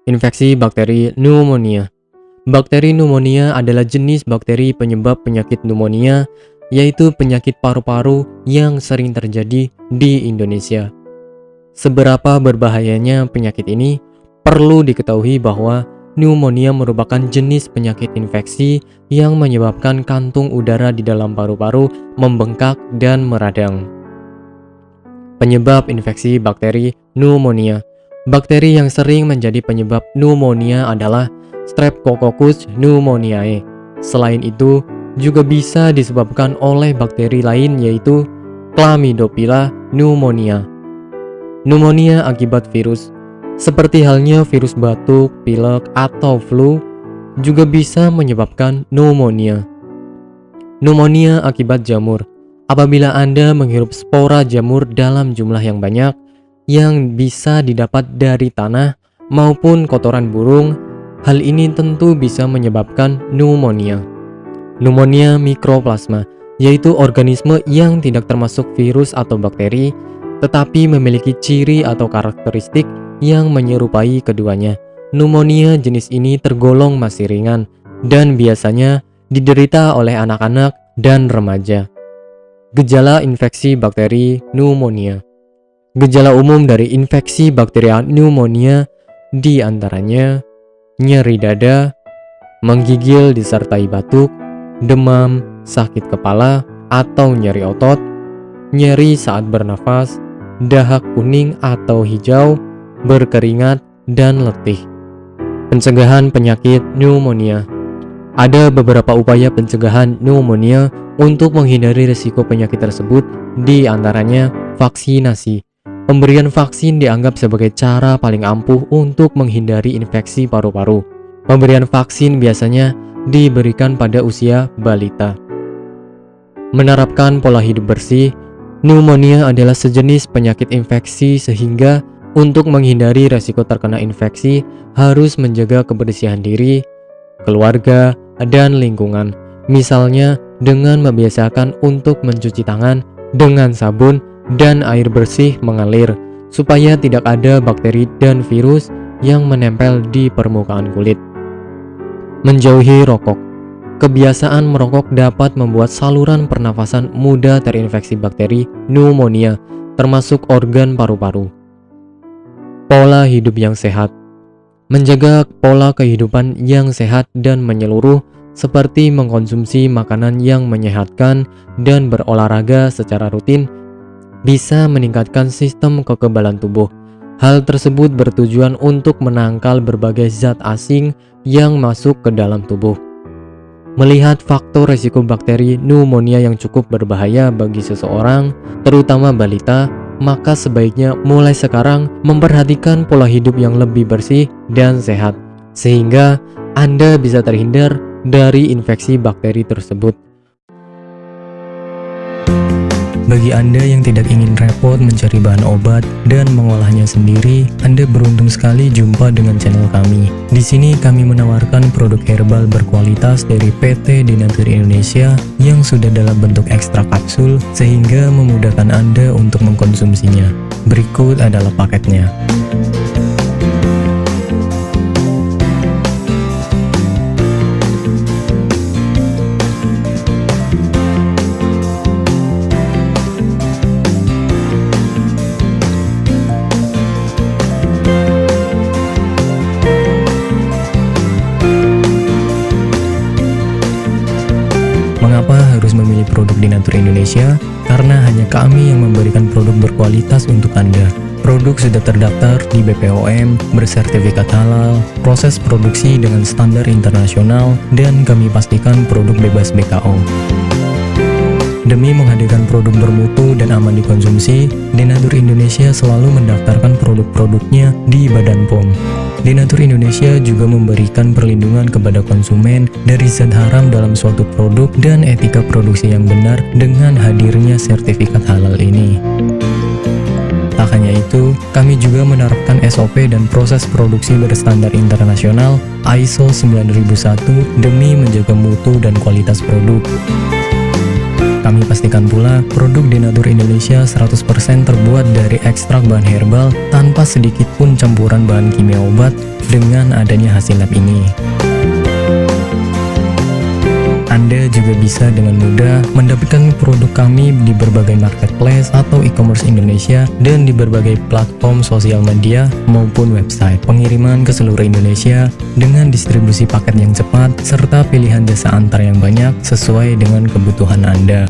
Infeksi bakteri pneumonia. Bakteri pneumonia adalah jenis bakteri penyebab penyakit pneumonia, yaitu penyakit paru-paru yang sering terjadi di Indonesia. Seberapa berbahayanya penyakit ini? Perlu diketahui bahwa pneumonia merupakan jenis penyakit infeksi yang menyebabkan kantung udara di dalam paru-paru membengkak dan meradang. Penyebab infeksi bakteri pneumonia. Bakteri yang sering menjadi penyebab pneumonia adalah Streptococcus pneumoniae. Selain itu, juga bisa disebabkan oleh bakteri lain yaitu Chlamydophila pneumonia. Pneumonia akibat virus. Seperti halnya virus batuk, pilek, atau flu, juga bisa menyebabkan pneumonia. Pneumonia akibat jamur. Apabila Anda menghirup spora jamur dalam jumlah yang banyak, yang bisa didapat dari tanah maupun kotoran burung, hal ini tentu bisa menyebabkan pneumonia. Pneumonia mikroplasma, yaitu organisme yang tidak termasuk virus atau bakteri, tetapi memiliki ciri atau karakteristik yang menyerupai keduanya. Pneumonia jenis ini tergolong masih ringan dan biasanya diderita oleh anak-anak dan remaja. Gejala infeksi bakteri pneumonia. Gejala umum dari infeksi bakteri pneumonia diantaranya nyeri dada, menggigil disertai batuk, demam, sakit kepala atau nyeri otot, nyeri saat bernafas, dahak kuning atau hijau, berkeringat, dan letih. Pencegahan penyakit pneumonia. Ada beberapa upaya pencegahan pneumonia untuk menghindari risiko penyakit tersebut, di antaranya vaksinasi. Pemberian vaksin dianggap sebagai cara paling ampuh untuk menghindari infeksi paru-paru. Pemberian vaksin biasanya diberikan pada usia balita. Menerapkan pola hidup bersih. Pneumonia adalah sejenis penyakit infeksi sehingga untuk menghindari risiko terkena infeksi harus menjaga kebersihan diri, keluarga, dan lingkungan. Misalnya dengan membiasakan untuk mencuci tangan dengan sabun dan air bersih mengalir, supaya tidak ada bakteri dan virus yang menempel di permukaan kulit. Menjauhi rokok. Kebiasaan merokok dapat membuat saluran pernafasan mudah terinfeksi bakteri pneumonia, termasuk organ paru-paru. Pola hidup yang sehat. Menjaga pola kehidupan yang sehat dan menyeluruh, seperti mengkonsumsi makanan yang menyehatkan dan berolahraga secara rutin, bisa meningkatkan sistem kekebalan tubuh. Hal tersebut bertujuan untuk menangkal berbagai zat asing yang masuk ke dalam tubuh. Melihat faktor risiko bakteri pneumonia yang cukup berbahaya bagi seseorang, terutama balita, maka sebaiknya mulai sekarang memperhatikan pola hidup yang lebih bersih dan sehat, sehingga Anda bisa terhindar dari infeksi bakteri tersebut. Bagi Anda yang tidak ingin repot mencari bahan obat dan mengolahnya sendiri, Anda beruntung sekali jumpa dengan channel kami. Di sini kami menawarkan produk herbal berkualitas dari PT Denatur Indonesia yang sudah dalam bentuk ekstrak kapsul sehingga memudahkan Anda untuk mengkonsumsinya. Berikut adalah paketnya. Mengapa harus memilih produk Denatur Indonesia? Karena hanya kami yang memberikan produk berkualitas untuk Anda. Produk sudah terdaftar di BPOM, bersertifikat halal, proses produksi dengan standar internasional, dan kami pastikan produk bebas BKO. Demi menghadirkan produk bermutu dan aman dikonsumsi, Denatur Indonesia selalu mendaftarkan produk-produknya di Badan POM. Denatur Indonesia juga memberikan perlindungan kepada konsumen dari zat haram dalam suatu produk dan etika produksi yang benar dengan hadirnya sertifikat halal ini. Tak hanya itu, kami juga menerapkan SOP dan proses produksi berstandar internasional ISO 9001 demi menjaga mutu dan kualitas produk. Kami pastikan pula produk Denatur Indonesia 100% terbuat dari ekstrak bahan herbal tanpa sedikit pun campuran bahan kimia obat dengan adanya hasil lab ini. Anda juga bisa dengan mudah mendapatkan produk kami di berbagai marketplace atau e-commerce Indonesia dan di berbagai platform sosial media maupun website. Pengiriman ke seluruh Indonesia dengan distribusi paket yang cepat serta pilihan jasa antar yang banyak sesuai dengan kebutuhan Anda.